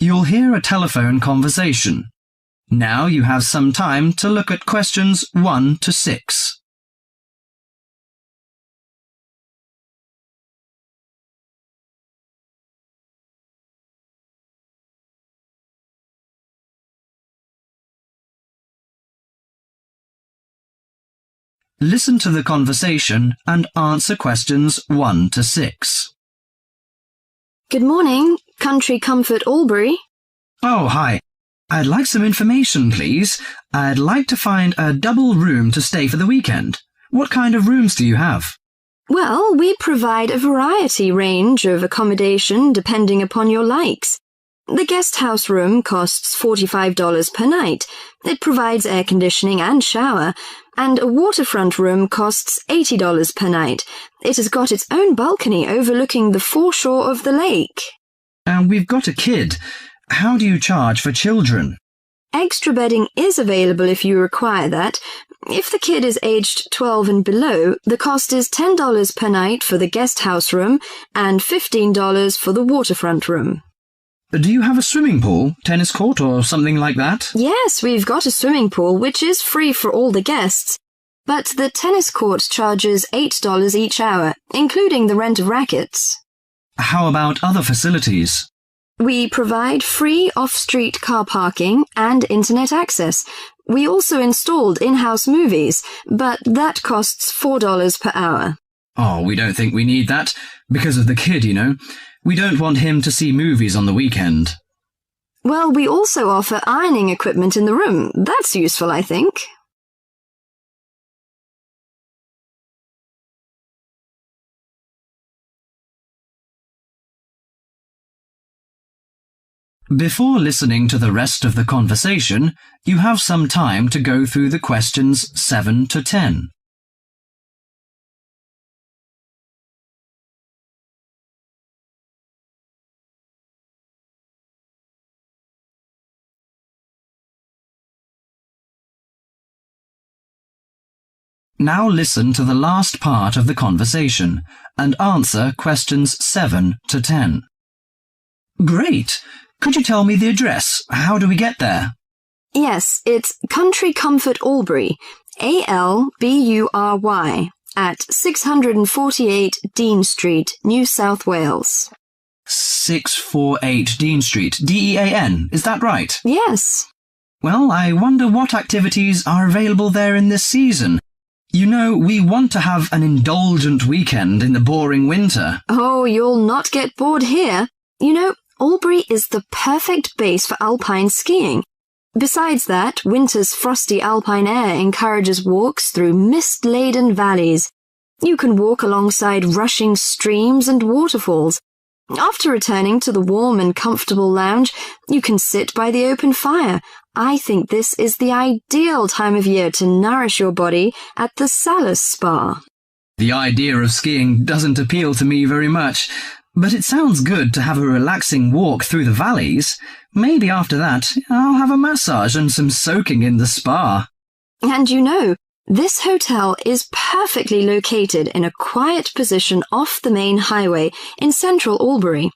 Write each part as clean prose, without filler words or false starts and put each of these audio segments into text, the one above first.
You'll hear a telephone conversation. Now you have some time to look at questions 1 to 6. Listen to the conversation and answer questions 1 to 6. Good morning, Country Comfort Albury. Oh, hi. I'd like some information, please. I'd like to find a double room to stay for the weekend. What kind of rooms do you have? Well, we provide a variety range of accommodation depending upon your likes. The guest house room costs $45 per night. It provides air conditioning and shower, and a waterfront room costs $80 per night. It has got its own balcony overlooking the foreshore of the lake. We've got a kid. How do you charge for children? Extra bedding is available if you require that. If the kid is aged 12 and below, the cost is $10 per night for the guest house room and $15 for the waterfront room. Do you have a swimming pool, tennis court or something like that? Yes, we've got a swimming pool which is free for all the guests, but the tennis court charges $8 each hour, including the rent of rackets. How about other facilities? We provide free off-street car parking and internet access. We also installed in-house movies, but that costs $4 per hour. Oh, we don't think we need that, because of the kid, you know. We don't want him to see movies on the weekend. Well, we also offer ironing equipment in the room. That's useful, I think. Before listening to the rest of the conversation, you have some time to go through the questions 7 to 10. Now listen to the last part of the conversation and answer questions 7 to 10. Great! Could you tell me the address? How do we get there? Yes, it's Country Comfort Albury, Albury, at 648 Dean Street, New South Wales. 648 Dean Street, Dean, is that right? Yes. Well, I wonder what activities are available there in this season. You know, we want to have an indulgent weekend in the boring winter. Oh, you'll not get bored here. You know, Albury is the perfect base for alpine skiing. Besides that, winter's frosty alpine air encourages walks through mist-laden valleys. You can walk alongside rushing streams and waterfalls. After returning to the warm and comfortable lounge, you can sit by the open fire. I think this is the ideal time of year to nourish your body at the Salus Spa. The idea of skiing doesn't appeal to me very much, but it sounds good to have a relaxing walk through the valleys. Maybe after that, I'll have a massage and some soaking in the spa. And you know, this hotel is perfectly located in a quiet position off the main highway in central Albury.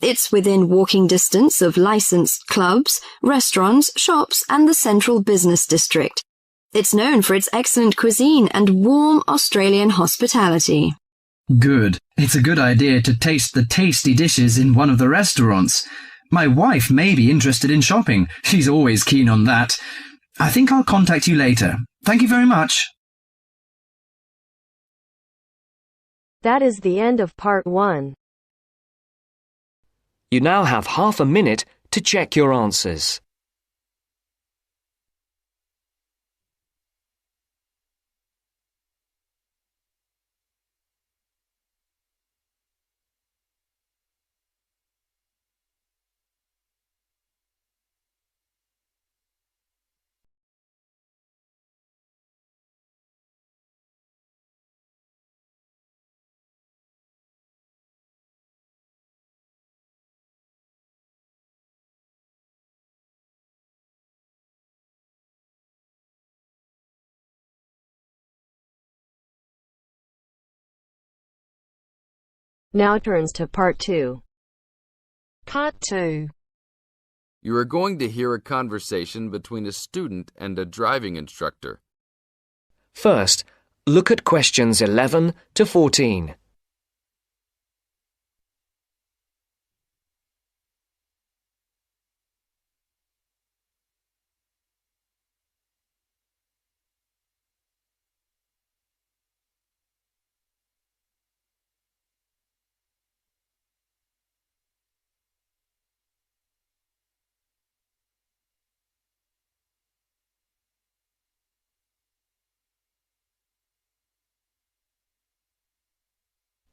It's within walking distance of licensed clubs, restaurants, shops, and the central business district. It's known for its excellent cuisine and warm Australian hospitality. Good. It's a good idea to taste the tasty dishes in one of the restaurants. My wife may be interested in shopping. She's always keen on that. I think I'll contact you later. Thank you very much. That is the end of part 1. You now have half a minute to check your answers. Now turns to part 2. Part 2. You are going to hear a conversation between a student and a driving instructor. First, look at questions 11 to 14.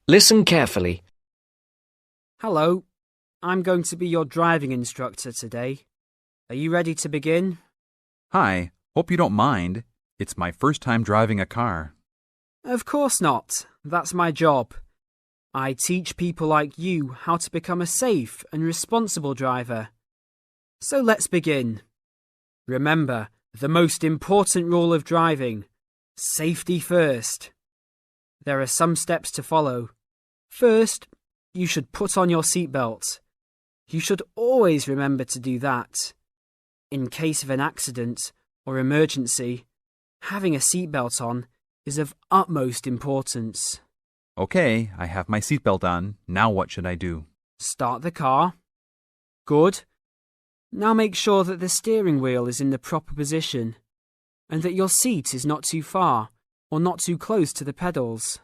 Listen carefully. Hello, I'm going to be your driving instructor today. Are you ready to begin? Hi, hope you don't mind. It's my first time driving a car. Of course not. That's my job. I teach people like you how to become a safe and responsible driver. So let's begin. Remember, the most important rule of driving: safety first. There are some steps to follow. First, you should put on your seatbelt. You should always remember to do that. In case of an accident or emergency, having a seatbelt on is of utmost importance. Okay, I have my seatbelt on. Now what should I do? Start the car. Good. Now make sure that the steering wheel is in the proper position and that your seat is not too far or not too close to the pedals.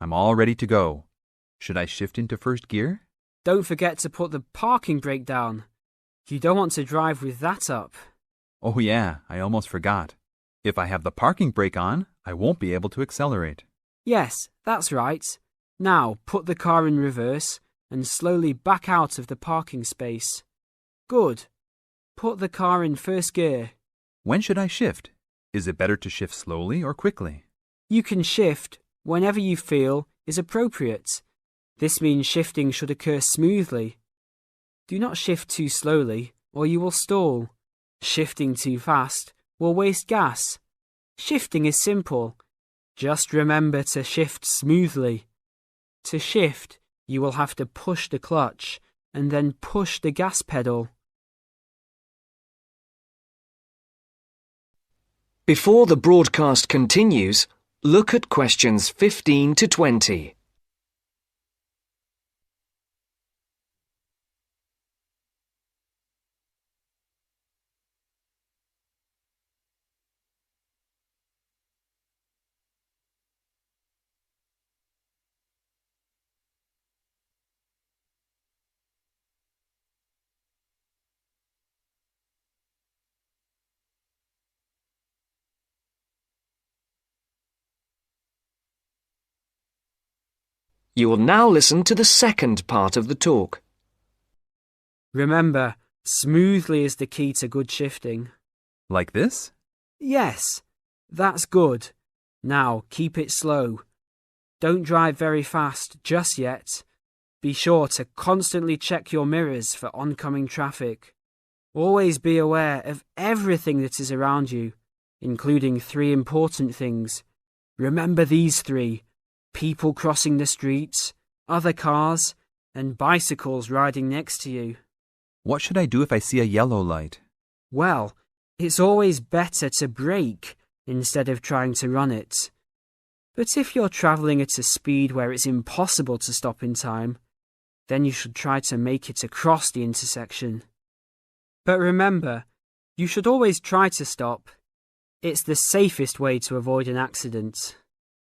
I'm all ready to go. Should I shift into first gear? Don't forget to put the parking brake down. You don't want to drive with that up. Oh yeah, I almost forgot. If I have the parking brake on, I won't be able to accelerate. Yes, that's right. Now put the car in reverse and slowly back out of the parking space. Good. Put the car in first gear. When should I shift? Is it better to shift slowly or quickly? You can shift whenever you feel is appropriate. This means shifting should occur smoothly. Do not shift too slowly or you will stall. Shifting too fast will waste gas. Shifting is simple. Just remember to shift smoothly. To shift, you will have to push the clutch and then push the gas pedal. Before the broadcast continues, look at questions 15 to 20. You will now listen to the second part of the talk. Remember, smoothly is the key to good shifting. Like this? Yes, that's good. Now keep it slow. Don't drive very fast just yet. Be sure to constantly check your mirrors for oncoming traffic. Always be aware of everything that is around you, including 3 important things. Remember these 3: people crossing the streets, other cars, and bicycles riding next to you. What should I do if I see a yellow light? Well, it's always better to brake instead of trying to run it. But if you're travelling at a speed where it's impossible to stop in time, then you should try to make it across the intersection. But remember, you should always try to stop. It's the safest way to avoid an accident.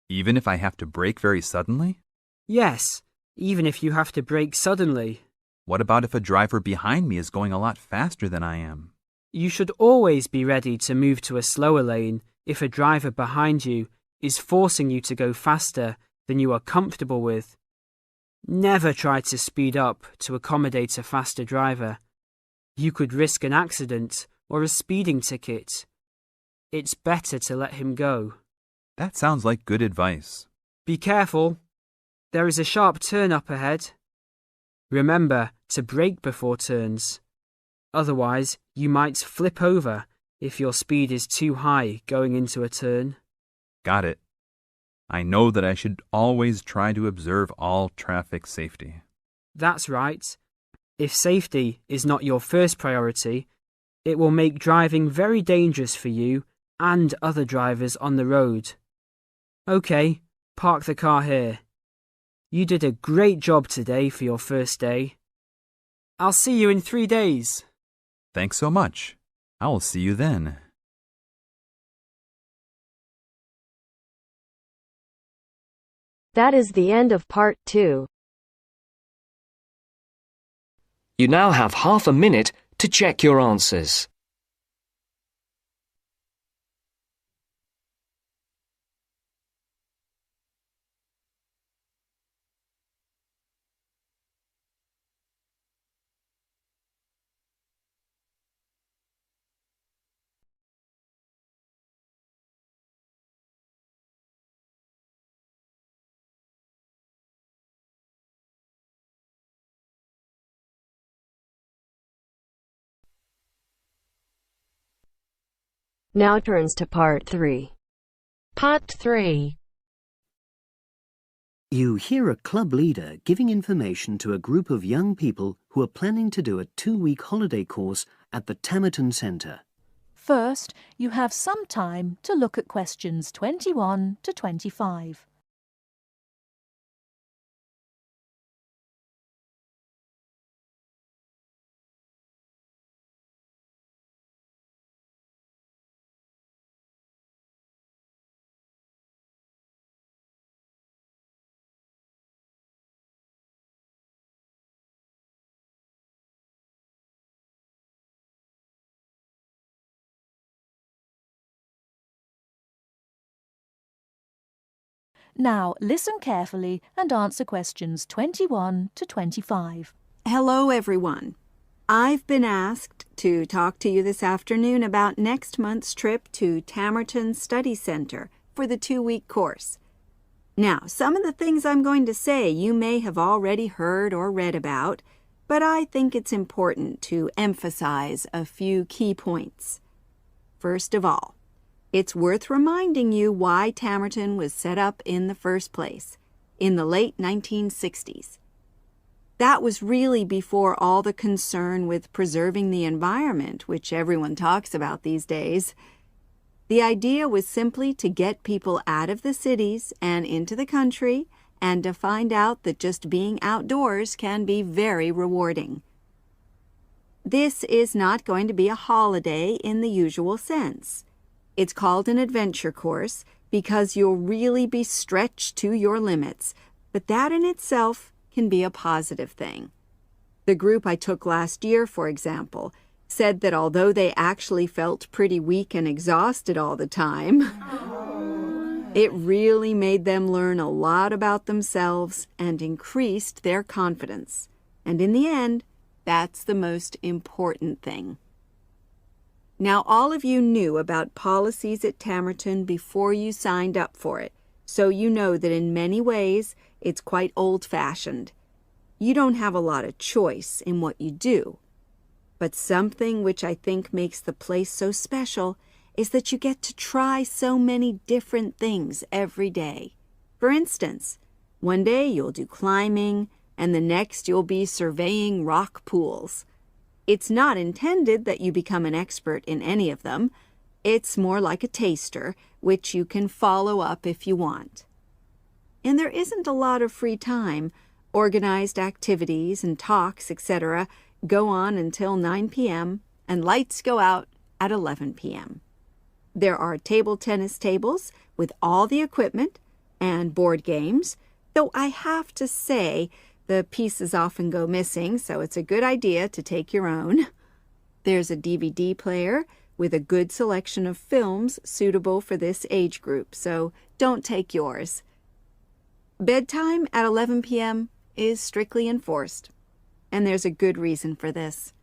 Even if I have to brake very suddenly? Yes, even if you have to brake suddenly. What about if a driver behind me is going a lot faster than I am? You should always be ready to move to a slower lane if a driver behind you is forcing you to go faster than you are comfortable with. Never try to speed up to accommodate a faster driver. You could risk an accident or a speeding ticket. It's better to let him go. That sounds like good advice. Be careful. There is a sharp turn up ahead. Remember to brake before turns. Otherwise, you might flip over if your speed is too high going into a turn. Got it. I know that I should always try to observe all traffic safety. That's right. If safety is not your first priority, it will make driving very dangerous for you and other drivers on the road. OK, park the car here. You did a great job today for your first day. I'll see you in 3 days. Thanks so much. I will see you then. That is the end of part 2. You now have half a minute to check your answers. Now turns to part 3. Part 3. You hear a club leader giving information to a group of young people who are planning to do a 2-week holiday course at the Tamerton Centre. First, you have some time to look at questions 21 to 25. Now, listen carefully and answer questions 21 to 25. Hello, everyone. I've been asked to talk to you this afternoon about next month's trip to Tamerton Study Center for the 2-week course. Now, some of the things I'm going to say you may have already heard or read about, but I think it's important to emphasize a few key points. First of all, it's worth reminding you why Tamerton was set up in the first place, in the late 1960s. That was really before all the concern with preserving the environment, which everyone talks about these days. The idea was simply to get people out of the cities and into the country, and to find out that just being outdoors can be very rewarding. This is not going to be a holiday in the usual sense. It's called an adventure course because you'll really be stretched to your limits, but that in itself can be a positive thing. The group I took last year, for example, said that although they actually felt pretty weak and exhausted all the time, it really made them learn a lot about themselves and increased their confidence. And in the end, that's the most important thing. Now, all of you knew about policies at Tamerton before you signed up for it, so you know that in many ways it's quite old-fashioned. You don't have a lot of choice in what you do. But something which I think makes the place so special is that you get to try so many different things every day. For instance, one day you'll do climbing, and the next you'll be surveying rock pools. It's not intended that you become an expert in any of them. It's more like a taster, which you can follow up if you want. And there isn't a lot of free time. Organized activities and talks, etc., go on until 9 p.m., and lights go out at 11 p.m. There are table tennis tables with all the equipment and board games, though I have to say the pieces often go missing, so it's a good idea to take your own. There's a DVD player with a good selection of films suitable for this age group, so don't take yours. Bedtime at 11 p.m. is strictly enforced, and there's a good reason for this.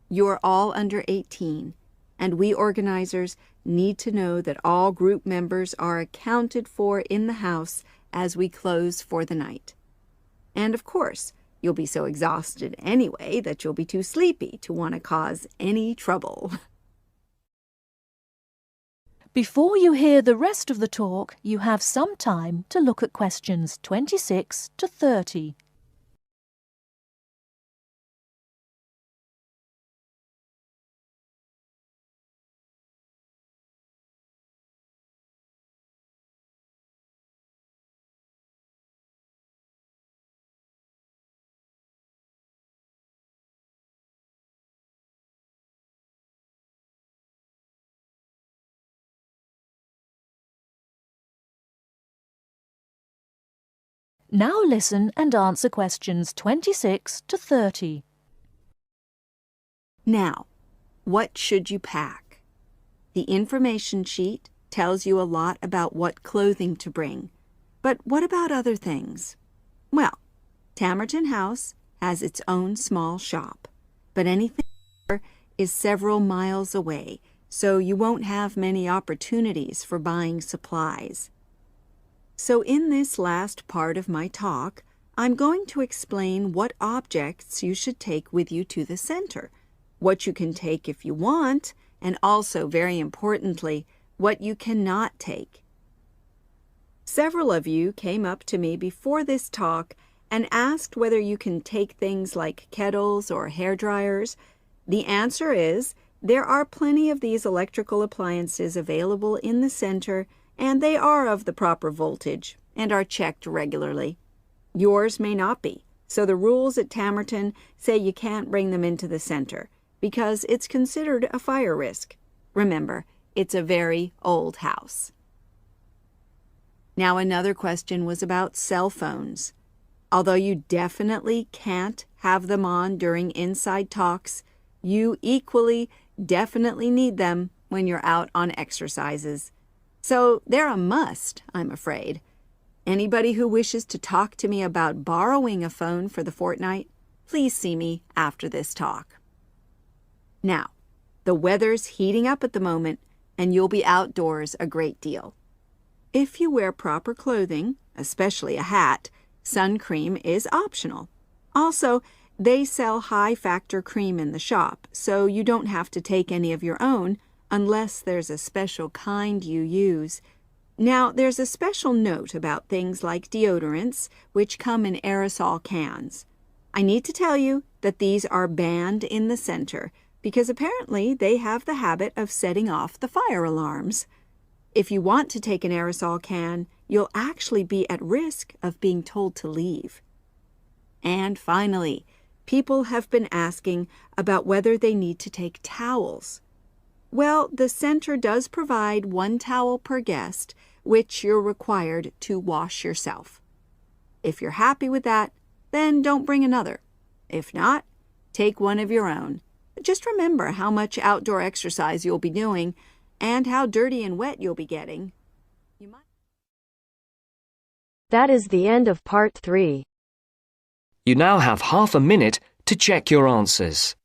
You're all under 18, and we organizers need to know that all group members are accounted for in the house as we close for the night. And of course, you'll be so exhausted anyway that you'll be too sleepy to want to cause any trouble. Before you hear the rest of the talk, you have some time to look at questions 26 to 30. Now listen and answer questions 26 to 30. Now, what should you pack? The information sheet tells you a lot about what clothing to bring. But what about other things? Well, Tamerton House has its own small shop, but anything there is several miles away, so you won't have many opportunities for buying supplies. So in this last part of my talk, I'm going to explain what objects you should take with you to the center, what you can take if you want, and also, very importantly, what you cannot take. Several of you came up to me before this talk and asked whether you can take things like kettles or hair dryers. The answer is there are plenty of these electrical appliances available in the center, and they are of the proper voltage and are checked regularly. Yours may not be, so the rules at Tamerton say you can't bring them into the center because it's considered a fire risk. Remember, it's a very old house. Now, another question was about cell phones. Although you definitely can't have them on during inside talks, you equally definitely need them when you're out on exercises. So they're a must, I'm afraid. Anybody who wishes to talk to me about borrowing a phone for the fortnight, please see me after this talk. Now, the weather's heating up at the moment, and you'll be outdoors a great deal. If you wear proper clothing, especially a hat, sun cream is optional. Also, they sell high-factor cream in the shop, so you don't have to take any of your own unless there's a special kind you use. Now, there's a special note about things like deodorants, which come in aerosol cans. I need to tell you that these are banned in the center because apparently they have the habit of setting off the fire alarms. If you want to take an aerosol can, you'll actually be at risk of being told to leave. And finally, people have been asking about whether they need to take towels. Well, the center does provide 1 towel per guest, which you're required to wash yourself. If you're happy with that, then don't bring another. If not, take one of your own. Just remember how much outdoor exercise you'll be doing and how dirty and wet you'll be getting. That is the end of part 3. You now have half a minute to check your answers.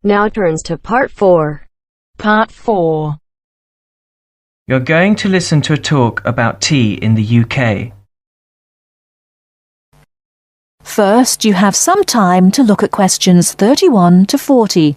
Now turns to part 4. Part 4. You're going to listen to a talk about tea in the UK. First, you have some time to look at questions 31 to 40.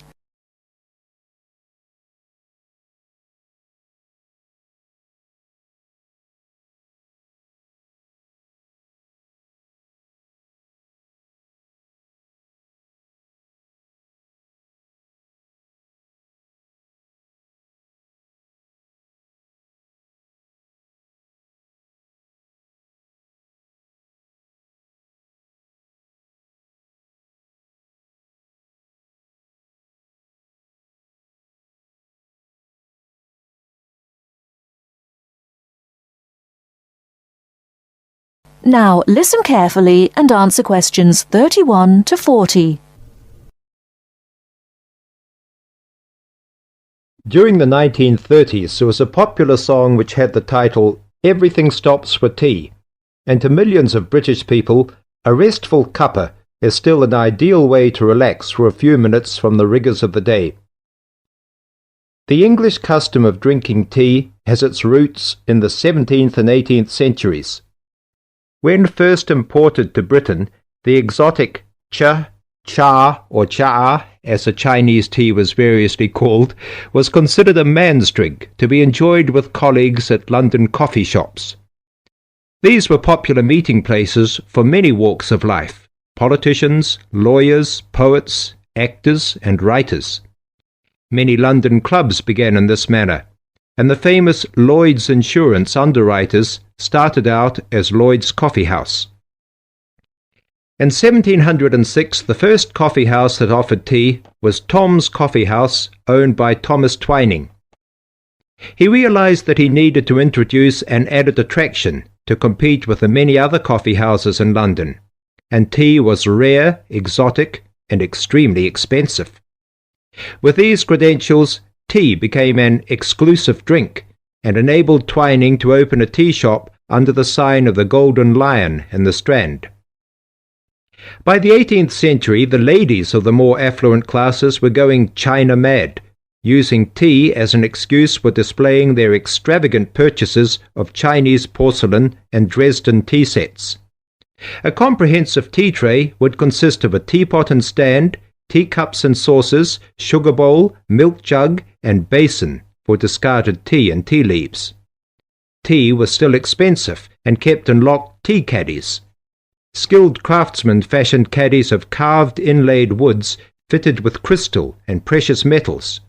Now listen carefully and answer questions 31 to 40. During the 1930s, there was a popular song which had the title, "Everything Stops for Tea," and to millions of British people, a restful cuppa is still an ideal way to relax for a few minutes from the rigours of the day. The English custom of drinking tea has its roots in the 17th and 18th centuries. When first imported to Britain, the exotic cha, or cha as the Chinese tea was variously called, was considered a man's drink to be enjoyed with colleagues at London coffee shops. These were popular meeting places for many walks of life: politicians, lawyers, poets, actors, and writers. Many London clubs began in this manner, and the famous Lloyd's Insurance underwriters started out as Lloyd's Coffee House. In 1706, the first coffee house that offered tea was Tom's Coffee House, owned by Thomas Twining. He realized that he needed to introduce an added attraction to compete with the many other coffee houses in London, and tea was rare, exotic, and extremely expensive. With these credentials, tea became an exclusive drink and enabled Twining to open a tea shop under the sign of the Golden Lion in the Strand. By the 18th century, the ladies of the more affluent classes were going China mad, using tea as an excuse for displaying their extravagant purchases of Chinese porcelain and Dresden tea sets. A comprehensive tea tray would consist of a teapot and stand, teacups and saucers, sugar bowl, milk jug, and basin for discarded tea and tea leaves. Tea was still expensive and kept in locked tea caddies. Skilled craftsmen fashioned caddies of carved inlaid woods fitted with crystal and precious metals.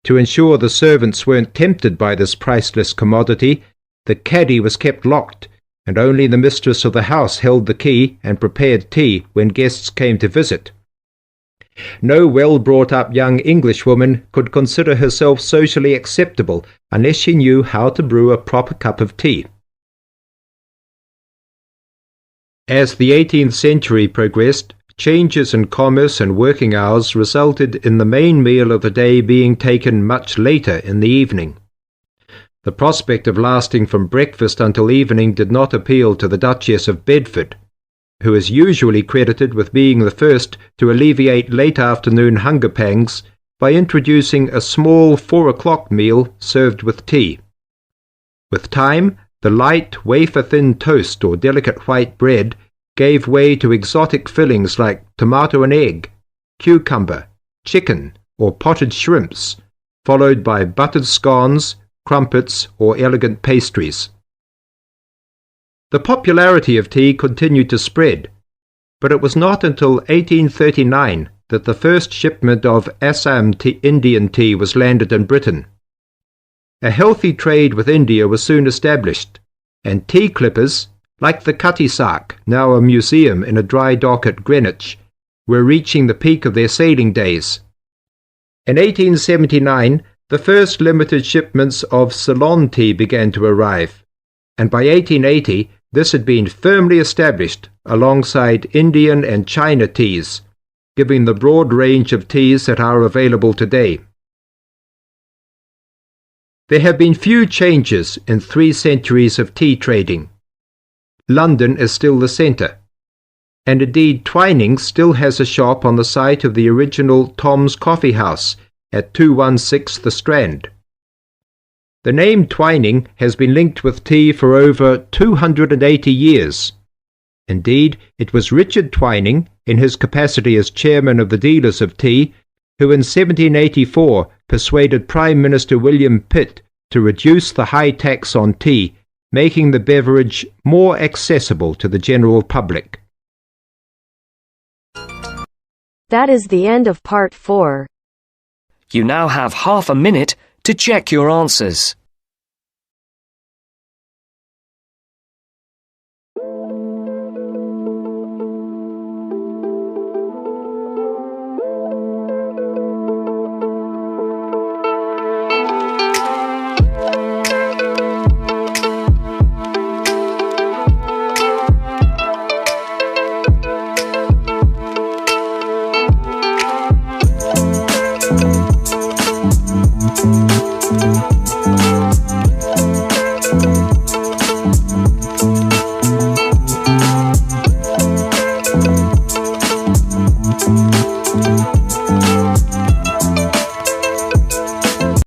To ensure the servants weren't tempted by this priceless commodity, the caddy was kept locked, and only the mistress of the house held the key and prepared tea when guests came to visit. No well-brought-up young Englishwoman could consider herself socially acceptable unless she knew how to brew a proper cup of tea. As the 18th century progressed, changes in commerce and working hours resulted in the main meal of the day being taken much later in the evening. The prospect of lasting from breakfast until evening did not appeal to the Duchess of Bedford, who is usually credited with being the first to alleviate late afternoon hunger pangs by introducing a small 4 o'clock meal served with tea. With time, the light, wafer-thin toast or delicate white bread gave way to exotic fillings like tomato and egg, cucumber, chicken, or potted shrimps, followed by buttered scones, crumpets, or elegant pastries. The popularity of tea continued to spread, but it was not until 1839 that the first shipment of Assam Indian tea was landed in Britain. A healthy trade with India was soon established, and tea clippers, like the Cutty Sark, now a museum in a dry dock at Greenwich, were reaching the peak of their sailing days. In 1879, the first limited shipments of Ceylon tea began to arrive, and by 1880 this had been firmly established alongside Indian and China teas, giving the broad range of teas that are available today. There have been few changes in 3 centuries of tea trading. London is still the centre, and indeed Twining still has a shop on the site of the original Tom's Coffee House at 216 The Strand. The name Twining has been linked with tea for over 280 years. Indeed, it was Richard Twining, in his capacity as chairman of the dealers of tea, who in 1784 persuaded Prime Minister William Pitt to reduce the high tax on tea, making the beverage more accessible to the general public. That is the end of part 4. You now have half a minute to check your answers.